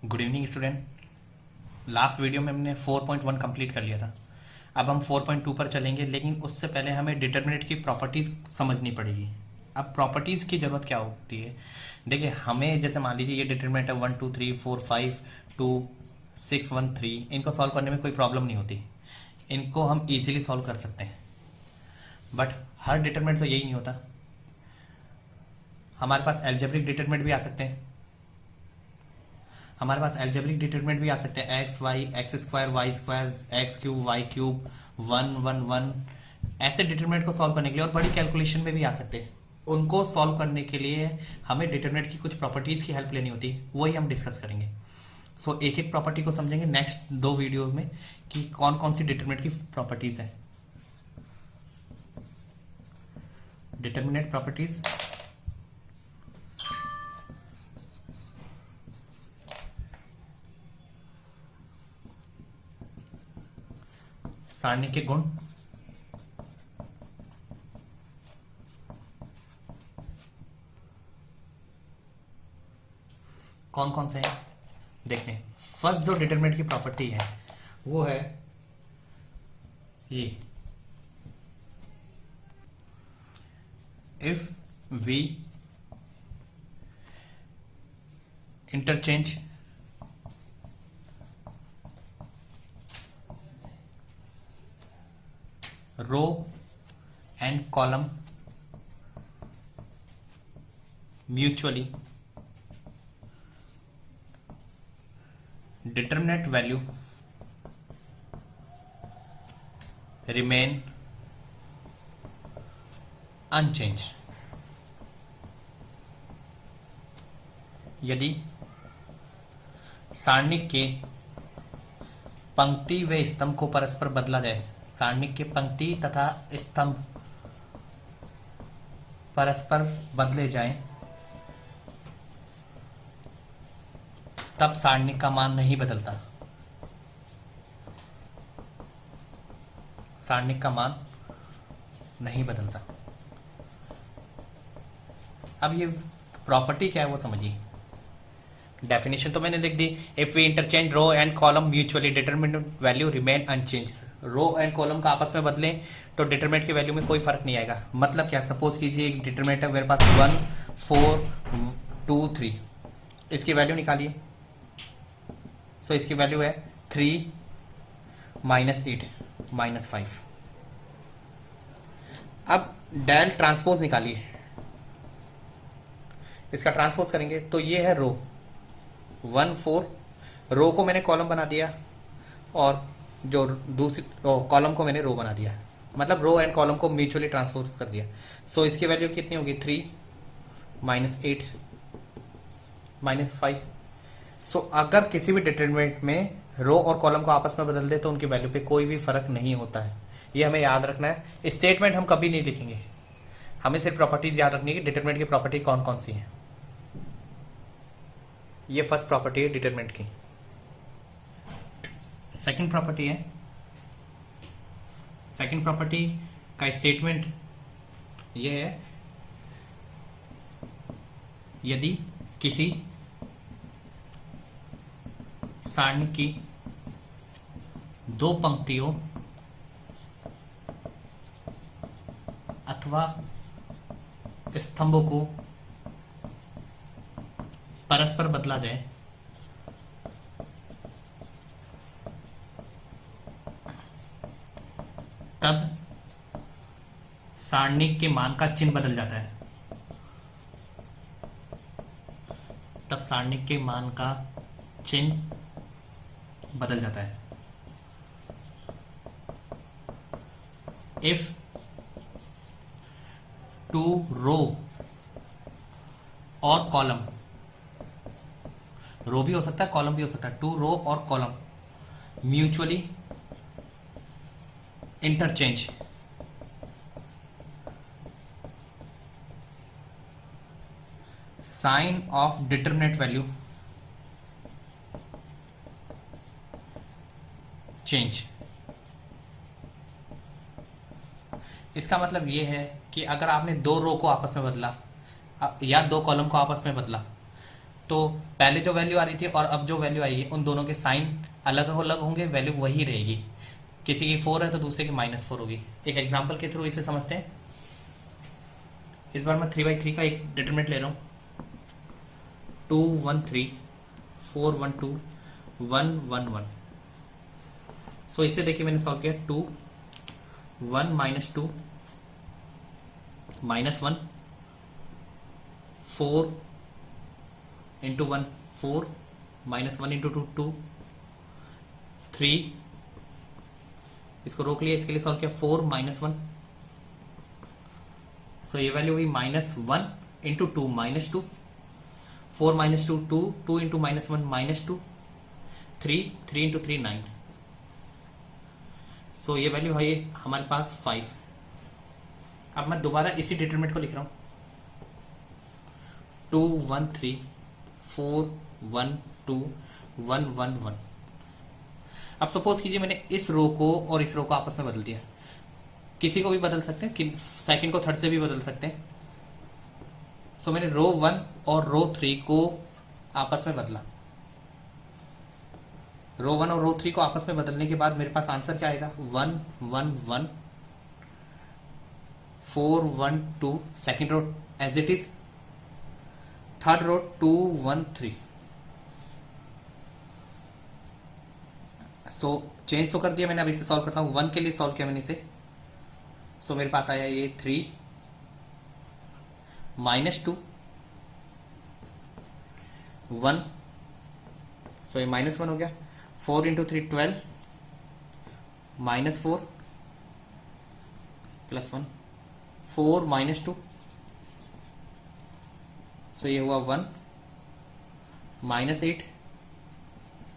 Good evening student. Last video में हमने 4.1 complete कर लिया था। अब हम 4.2 पर चलेंगे, लेकिन उससे पहले हमें डिटर्मिनेंट की प्रॉपर्टीज समझनी पड़ेगी। अब प्रॉपर्टीज की जरूरत क्या होती है? देखिए, हमें जैसे मान लीजिए ये डिटर्मिनेंट है 1 2 3 4 5 2 6 1 3, इनको सॉल्व करने में कोई प्रॉब्लम नहीं होती, इनको हम इजीली सॉल्व कर सकते हैं। बट हर डिटर्मिनेंट तो यही नहीं होता, हमारे पास एल्जेब्रिक डिटर्मिनेंट भी आ सकते हैं। हमारे पास एल्जेब्रिक डिटरमिनेंट भी आ सकते हैं, X Y, X square Y square, X cube Y cube, 1 1 1। ऐसे डिटरमिनेंट को सॉल्व करने के लिए और बड़ी कैलकुलेशन में भी आ सकते हैं। उनको सॉल्व करने के लिए हमें डिटरमिनेंट की कुछ प्रॉपर्टीज की हेल्प लेनी होती है, वही हम डिस्कस करेंगे। सो एक एक प्रॉपर्टी को समझेंगे नेक्स्ट 2 वीडियो में कि कौन कौन सी डिटरमिनेंट की प्रॉपर्टीज है। डिटरमिनेंट प्रॉपर्टीज, सारणी के गुण, कौन कौन से हैं देखते हैं। फर्स्ट जो डिटरमिनेंट की प्रॉपर्टी है वो है ये, if we interchange row and column mutually, determinant value remain unchanged। यदि सारणिक के पंक्ति व स्तंभ को परस्पर बदला जाए, सारणिक के पंक्ति तथा स्तंभ परस्पर बदले जाएं, तब सारणिक का मान नहीं बदलता। सारणिक का मान नहीं बदलता। अब ये प्रॉपर्टी क्या है वो समझिए। डेफिनेशन तो मैंने लिख दी, if we interchange row and column mutually determinant value remain unchanged. Row and column का आपस में बदलें तो डिटरमिनेंट की वैल्यू में कोई फर्क नहीं आएगा। मतलब क्या, सपोज कीजिए एक डिटरमिनेंट है मेरे पास 1 4 2 3, इसकी वैल्यू निकालिए। सो इसकी वैल्यू है 3 -8 -5। अब डेल ट्रांसपोज निकालिए, इसका ट्रांसपोज करेंगे तो ये है रो 1 4, रो को मैंने कॉलम बना दिया और जो दूसरी कॉलम को मैंने रो बना दिया, मतलब रो एंड कॉलम को म्यूचुअली ट्रांसपोज कर दिया। सो इसकी वैल्यू कितनी होगी, 3 -8 -5। सो अगर किसी भी डिटरमिनेंट में रो और कॉलम को आपस में बदल दे तो उनकी वैल्यू पे कोई भी फर्क नहीं होता है। ये हमें याद रखना है। स्टेटमेंट हम कभी नहीं लिखेंगे, हमें सिर्फ प्रॉपर्टीज याद रखनी है कि डिटरमिनेंट की प्रॉपर्टी कौन कौन सी है। ये फर्स्ट प्रॉपर्टी है डिटरमिनेंट की। सेकंड प्रॉपर्टी है, सेकंड प्रॉपर्टी का स्टेटमेंट ये है, यदि किसी सारणी की 2 पंक्तियों अथवा स्तंभों को परस्पर बदला जाए, तब सारणिक के मान का चिन्ह बदल जाता है। तब सारणिक के मान का चिन्ह बदल जाता है। इफ 2 रो और कॉलम, रो भी हो सकता है कॉलम भी हो सकता है, 2 रो और column mutually interchange sign of determinant value change. इसका मतलब ये है कि अगर आपने 2 रो को आपस में बदला या 2 कॉलम को आपस में बदला तो पहले जो वैल्यू आ रही थी और अब जो वैल्यू आएगी उन दोनों के साइन अलग अलग होंगे, वैल्यू वही रहेगी। किसी की 4 है तो दूसरे की -4 होगी। एक एग्जांपल के थ्रू इसे समझते हैं। इस बार मैं 3/3 का एक डिटरमिनेंट ले रहा हूँ। 2 1 3 4 1 2 1 1 1। सो इसे देखिए मैंने सॉल्व किया। 2 1 -2 -1 4 इंटू 1 4 -1 इंटू 2 2 3। इसको रोक लिया, इसके लिए सॉल्व किया 4 -1। सो ये वैल्यू हुई -1 इंटू 2 -2 4 -2 2 2 इंटू -1 -2 3 3 इंटू 3 9। सो ये वैल्यू है हमारे पास 5। अब मैं दोबारा इसी डिटरमिनेंट को लिख रहा हूं। 2 1 3 4 1 2 1 1 1। अब सपोज कीजिए मैंने इस रो को और इस रो को आपस में बदल दिया। किसी को भी बदल सकते हैं, कि सेकंड को थर्ड से भी बदल सकते हैं। सो मैंने रो 1 और रो 3 को आपस में बदला। रो 1 और रो 3 को आपस में बदलने के बाद मेरे पास आंसर क्या आएगा? 1 1 1 4 1 2। Second row as it is. Third row 2 1 3। So change तो कर दिया मैंने। अब इसे सॉल्व करता हूं। 1 के लिए सॉल्व किया मैंने इसे। सो मेरे पास आया ये 3 -2 1। सो ये -1 हो गया। 4 इंटू 3 12 -4 +1 4 -2। सो ये हुआ 1 -8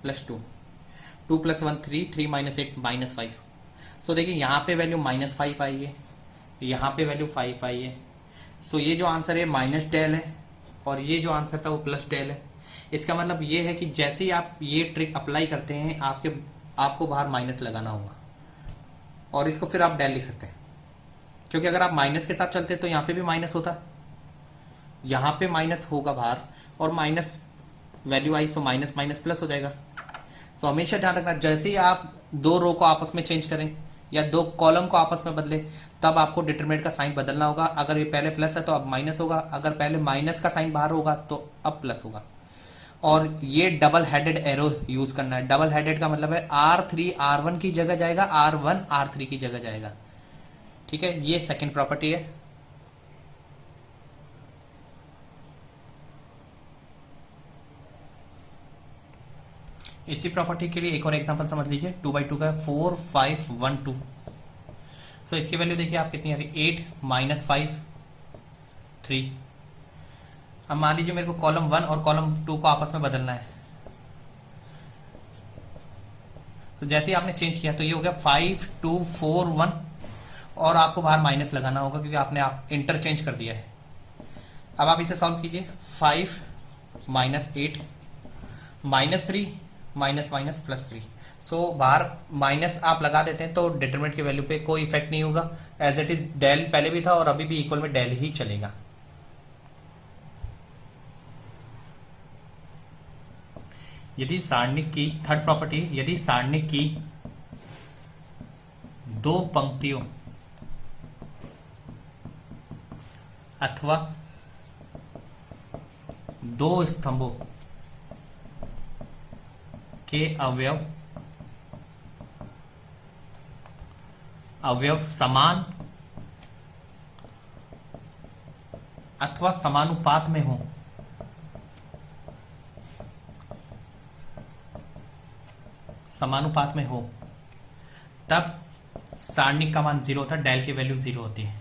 +2 2 + 1 3 3 -8 -5। सो देखिए यहाँ पे वैल्यू -5 आई है, यहाँ पे वैल्यू 5 आई है। सो ये जो आंसर है -del है और ये जो आंसर था वो +del है। इसका मतलब ये है कि जैसे ही आप ये ट्रिक अप्लाई करते हैं आपको बाहर माइनस लगाना होगा और इसको फिर आप del लिख सकते हैं। क्योंकि अगर आप माइनस के साथ चलते तो यहाँ पे भी माइनस होता, यहाँ पे माइनस होगा बाहर और माइनस वैल्यू आई, सो माइनस माइनस प्लस हो जाएगा। सो हमेशा ध्यान रखना, जैसे ही आप दो रो को आपस में चेंज करें या दो कॉलम को आपस में बदले तब आपको डिटरमिनेंट का साइन बदलना होगा। अगर ये पहले प्लस है तो अब माइनस होगा, अगर पहले माइनस का साइन बाहर होगा तो अब प्लस होगा। और ये डबल हेडेड एरो यूज करना है। डबल हेडेड का मतलब है R3 R1 की जगह जाएगा, R1 R3 की जगह जाएगा। ठीक है, ये सेकंड प्रॉपर्टी है। इसी प्रॉपर्टी के लिए एक और एग्जांपल समझ लीजिए। 2/2 का 4 5 1 2। सो इसकी वैल्यू देखिए आप कितनी आ रही, 8 -5 3। अब मान लीजिए मेरे को कॉलम 1 और कॉलम 2 को आपस में बदलना है। तो जैसे ही आपने चेंज किया तो ये हो गया 5 2 4 1 और आपको बाहर माइनस लगाना होगा क्योंकि आपने इंटरचेंज कर दिया है। अब आप इसे सॉल्व कीजिए। 5 -8 -3 -3। सो बाहर माइनस आप लगा देते हैं तो डिटरमिनेंट की वैल्यू पे कोई इफेक्ट नहीं होगा। एज इट इज डेल पहले भी था और अभी भी इक्वल में डेल ही चलेगा। यदि सारणिक की थर्ड प्रॉपर्टी, यदि सारणिक की दो पंक्तियों अथवा दो स्तंभों के अवयव समान अथवा समानुपात में हो तब सारणिक का मान 0 होता है, डेल की वैल्यू 0 होती है।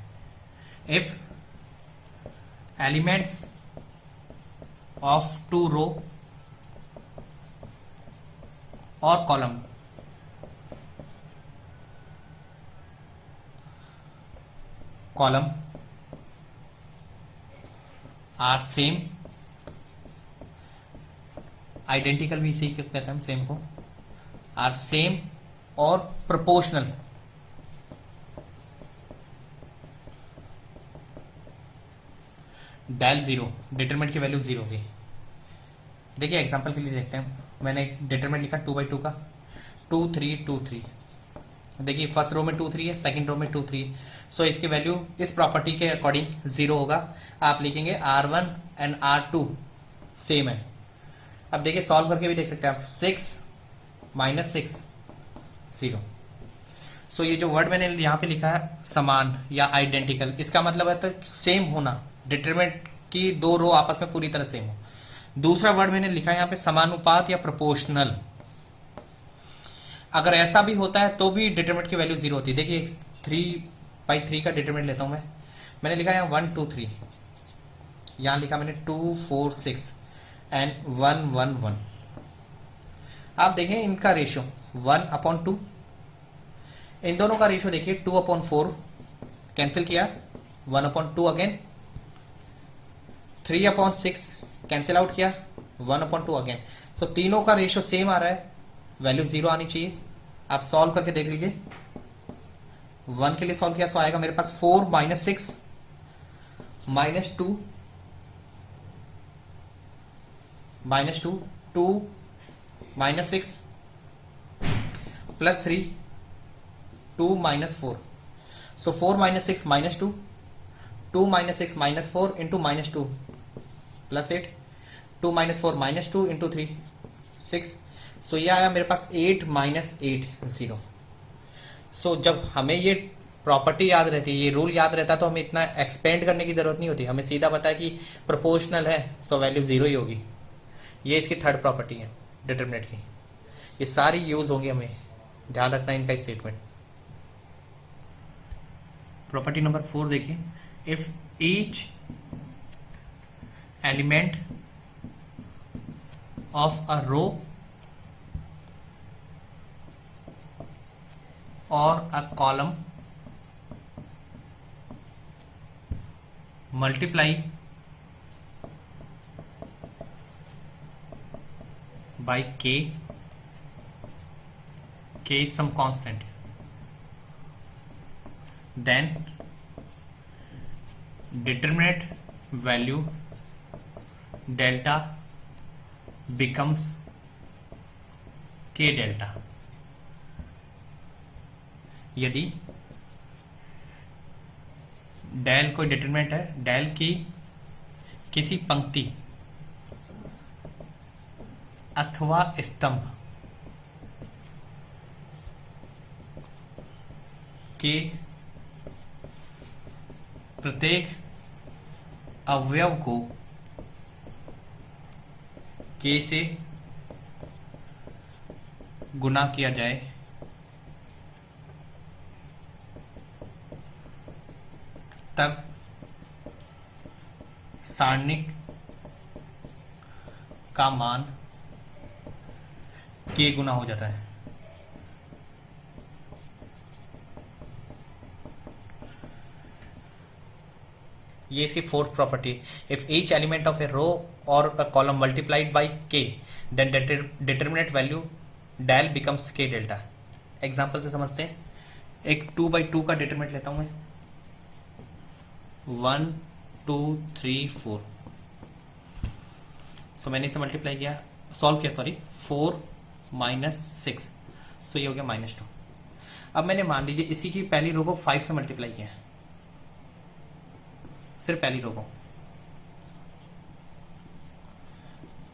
इफ एलिमेंट्स ऑफ टू रो और कॉलम आर सेम, आइडेंटिकल भी इसी को कहते हैं हम, सेम को, आर सेम और प्रोपोर्शनल, डेल 0, डिटरमिनेंट की वैल्यू 0 होगी। देखिए एग्जांपल के लिए देखते हैं, मैंने एक डिटरमिनेंट लिखा 2/2 का 2 3 2 3। देखिए फर्स्ट रो में 2 3 है, सेकंड रो में 2 3 है, सो इसकी वैल्यू इस प्रॉपर्टी के अकॉर्डिंग 0 होगा। आप लिखेंगे R1 एंड R2 सेम है। अब देखिए सॉल्व करके भी देख सकते हैं आप, 6 -6 0। सो ये जो वर्ड मैंने यहाँ पे लिखा है समान या आइडेंटिकल, इसका मतलब है तो सेम होना, डिटरमिनेंट की दो रो आपस में पूरी तरह सेम हो। दूसरा वर्ड मैंने लिखा है यहाँ पे समानुपात या प्रोपोर्शनल। अगर ऐसा भी होता है तो भी डिटरमिनेंट की वैल्यू 0 होती है। देखिए 3/3 का डिटरमिनेंट लेता हूं मैंने लिखा है 1 2 3, यहां लिखा मैंने 2 4 6 एंड 1 1 1। आप देखें इनका रेशियो 1/2, इन दोनों का रेशियो देखिए 2/4, कैंसिल किया 1/2 अगेन, 3/6 कैंसिल आउट किया 1/2 अगेन। सो तीनों का रेशियो सेम आ रहा है, वैल्यू 0 आनी चाहिए। आप सॉल्व करके देख लीजिए, 1 के लिए सॉल्व किया सो आएगा मेरे पास 4 -6 -2 -2 2 -6 +3 2 -4। सो 4 -6 -2 2 -6 -4 इंटू -2 +8 2 -4 -2 इंटू 3 6। सो ये आया मेरे पास 8 -8 0। सो जब हमें ये प्रॉपर्टी याद रहती है, ये रूल याद रहता है, तो हमें इतना एक्सपेंड करने की जरूरत नहीं होती, हमें सीधा पता है कि प्रोपोर्शनल है सो वैल्यू 0 ही होगी। ये इसकी थर्ड प्रॉपर्टी है डिटरमिनेंट की, ये सारी यूज होंगी, हमें ध्यान रखना है इनका स्टेटमेंट। प्रॉपर्टी नंबर 4 देखिए, if each element of a row or a column multiply by k is some constant, then determinate value delta becomes k delta। यदि डेल कोई डिटरमिनेंट है, डेल की किसी पंक्ति अथवा स्तंभ के प्रत्येक अवयव को k से गुना किया जाए तब सारणिक का मान k गुना हो जाता है। ये इसकी fourth property. If each element of a row और a column multiplied by k then determinant value del becomes k delta. Example से समझते हैं, एक 2/2 का डिटरमिनेंट लेता हूं मैं, 1 2 3 4। सो मैंने इसे मल्टीप्लाई किया, सॉल्व किया, सॉरी 4 -6, सो ये हो गया -2। अब मैंने मान लीजिए इसी की पहली रो को 5 से मल्टीप्लाई किया, सिर्फ पहली रो को,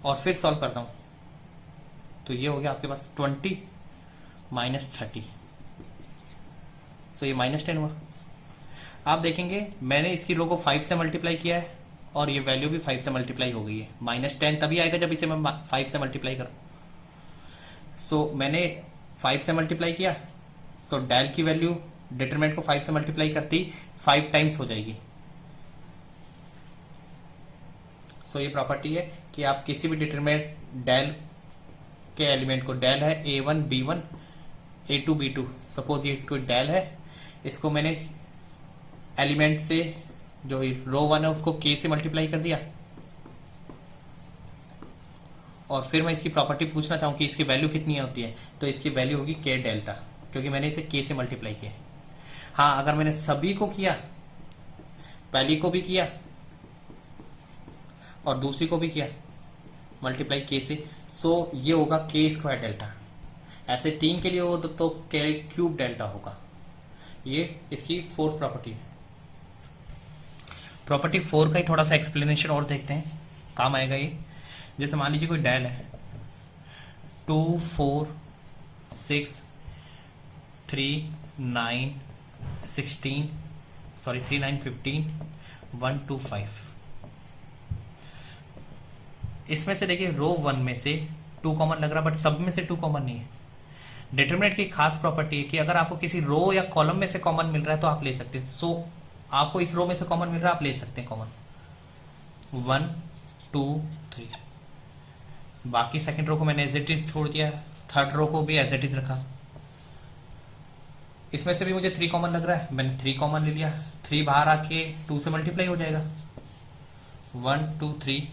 और फिर सॉल्व करता हूं तो ये हो गया आपके पास 20 -30, सो ये -10 हुआ। आप देखेंगे मैंने इसकी रो को 5 से मल्टीप्लाई किया है और ये वैल्यू भी 5 से मल्टीप्लाई हो गई है। -10 तभी आएगा जब इसे मैं 5 से मल्टीप्लाई करूं। सो मैंने 5 से मल्टीप्लाई किया, सो डेल की वैल्यू डिटरमिनेंट को 5 से मल्टीप्लाई करती 5 टाइम्स हो जाएगी। सो ये प्रॉपर्टी है कि आप किसी भी डिटरमिनेंट डेल के एलिमेंट को, डेल है a1 b1 a2 b2, suppose ये कोई डेल है, इसको मैंने एलिमेंट से जो रो 1 है उसको k से मल्टीप्लाई कर दिया, और फिर मैं इसकी प्रॉपर्टी पूछना चाहूँ कि इसकी वैल्यू कितनी होती है, तो इसकी वैल्यू होगी k डेल्टा, क्योंकि मैंने इसे k से मल्टीप्लाई किया। हाँ, अगर मैंने सभी को किया, पहली को भी किया और दूसरी को भी किया, मल्टीप्लाई के से, सो ये होगा के स्क्वायर डेल्टा। ऐसे 3 के लिए हो तो के क्यूब डेल्टा होगा। ये इसकी फोर्थ प्रॉपर्टी है। प्रॉपर्टी 4 का ही थोड़ा सा एक्सप्लेनेशन और देखते हैं, काम आएगा ये। जैसे मान लीजिए कोई डायल है 2 4 6 3 9 16 सॉरी 3 9 15 1 2 5। इसमें से देखिए रो 1 में से 2 कॉमन लग रहा, बट सब में से 2 कॉमन नहीं है। डिटरमिनेंट की खास प्रॉपर्टी है कि अगर आपको किसी रो या कॉलम में से कॉमन मिल रहा है तो आप ले सकते हैं। सो आपको इस रो में से कॉमन मिल रहा है, आप ले सकते हैं कॉमन 1 2 3। बाकी सेकंड रो को मैंने एज इट इज छोड़ दिया, थर्ड रो को भी एज इट इज रखा। इसमें से भी मुझे 3 कॉमन लग रहा है, मैंने 3 कॉमन ले लिया। 3 बाहर आके 2 से मल्टीप्लाई हो जाएगा, 1 2 3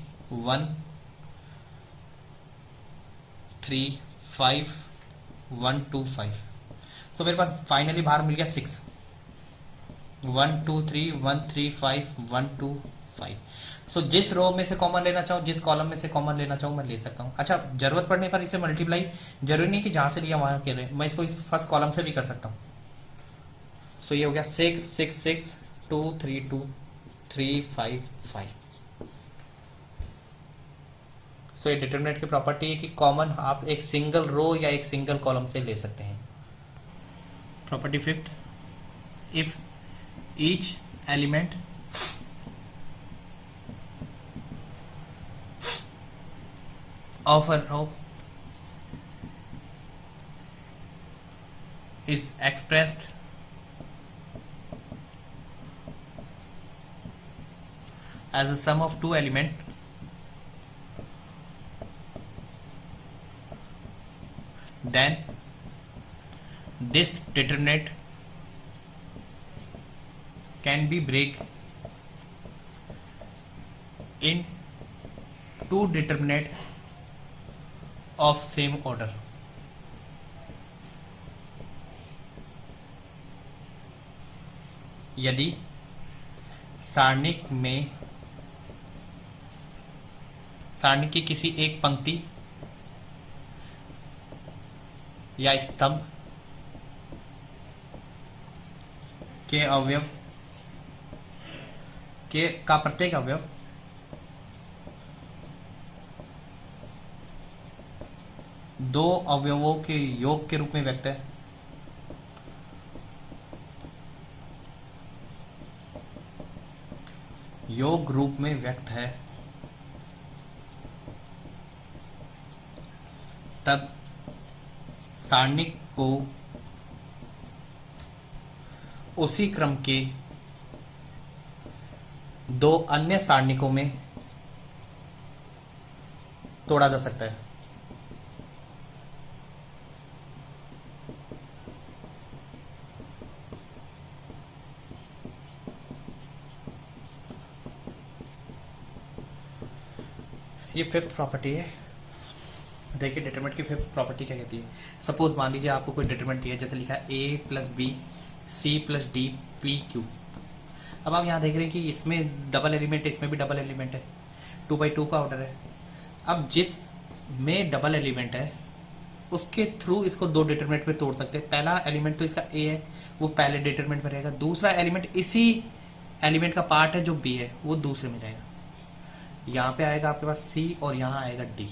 1 3 5 1 2 5। सो मेरे पास फाइनली बाहर मिल गया 6, 1 2 3 1 3 5 1 2 5। सो जिस रो में से कॉमन लेना चाहूँ, जिस कॉलम में से कॉमन लेना चाहूँ, मैं ले सकता हूँ। अच्छा, जरूरत पड़ने पर इसे मल्टीप्लाई जरूरी नहीं कि जहां से लिया वहां के, मैं इसको इस फर्स्ट कॉलम से भी कर सकता हूँ। सो ये हो गया 6 6 6 2 3 2 3 5 5। सो ये डिटरमिनेंट की प्रॉपर्टी है कि कॉमन आप एक सिंगल रो या एक सिंगल कॉलम से ले सकते हैं। Property 5th, if each element of a row is expressed as a sum of 2 elements, then this determinant can be break in 2 determinant of same order। यदि सारणिक की किसी एक पंक्ति या स्तंभ के अवयव का प्रत्येक अवयव दो अवयवों के योग के रूप में व्यक्त है, योग रूप में व्यक्त है, तब सारणिक को उसी क्रम के दो अन्य सारणिकों में तोड़ा जा सकता है। ये 5th प्रॉपर्टी है। देखिए डिटरमिनेंट की 5th प्रॉपर्टी क्या कहती है। सपोज मान लीजिए आपको कोई डिटरमिनेंट दिया है, जैसे लिखा है a plus B C plus D P Q. अब आप यहाँ देख रहे हैं कि इसमें डबल एलिमेंट है, इसमें भी डबल एलिमेंट है, 2x2 का ऑर्डर है। अब जिस में डबल एलिमेंट है उसके थ्रू इसको दो डिटरमिनेंट में तोड़ सकते हैं। पहला एलिमेंट तो इसका a है, वो पहले डिटरमिनेंट में रहेगा। दूसरा एलिमेंट इसी एलिमेंट का पार्ट है जो b है, वो दूसरे में जाएगा। यहाँ पे आएगा आपके पास C और यहाँ आएगा D।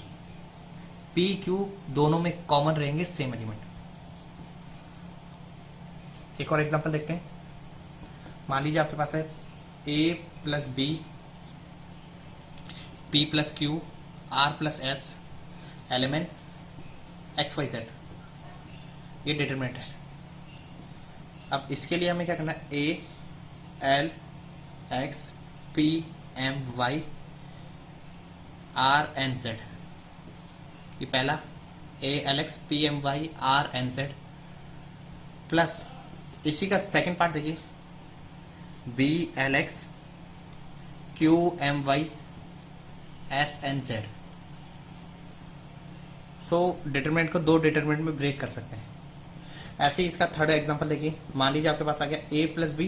P Q दोनों में कॉमन रहेंगे सेम एलिमेंट। एक और एग्जांपल देखते हैं। मान लीजिए आपके पास है A plus B P plus Q R plus S element XYZ, ये डिटरमिनेंट है। अब इसके लिए हमें क्या करना है, A L X P M Y R N Z। ये पहला A L X P M Y R N Z plus इसी का सेकंड पार्ट देखिए B L X Q M Y S N Z। सो डिटरमिनेंट को दो determinant में break कर सकते हैं। ऐसे ही इसका थर्ड एग्जांपल देखिए। मान लीजिए आपके पास आ गया A plus B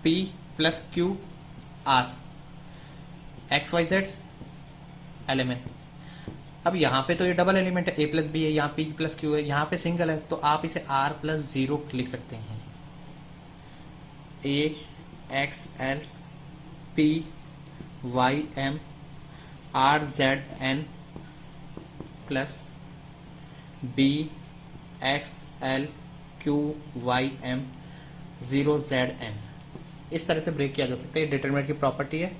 P plus Q R XYZ element. अब यहाँ पे तो ये डबल एलिमेंट है, ए प्लस बी है, यहाँ पी प्लस क्यू है, यहाँ पे सिंगल है, तो आप इसे आर प्लस जीरो लिख सकते हैं। A x l p y m r z n plus b x l q y m zero z n. इस तरह से ब्रेक किया जा सकता है, ये डिटरमिनेंट की प्रॉपर्टी है।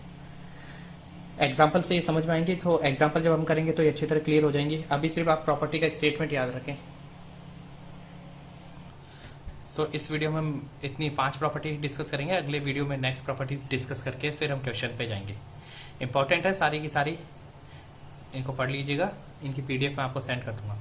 एग्जाम्पल से ये समझ में आएंगे, तो एग्जाम्पल जब हम करेंगे तो ये अच्छी तरह क्लियर हो जाएंगी। अभी सिर्फ आप प्रॉपर्टी का स्टेटमेंट याद रखें। सो इस वीडियो में हम इतनी 5 प्रॉपर्टी डिस्कस करेंगे, अगले वीडियो में नेक्स्ट प्रॉपर्टीज डिस्कस करके फिर हम क्वेश्चन पे जाएंगे। इंपॉर्टेंट है सारी की सारी, इनको पढ़ लीजिएगा, इनकी पीडीएफ मैं आपको सेंड कर दूंगा।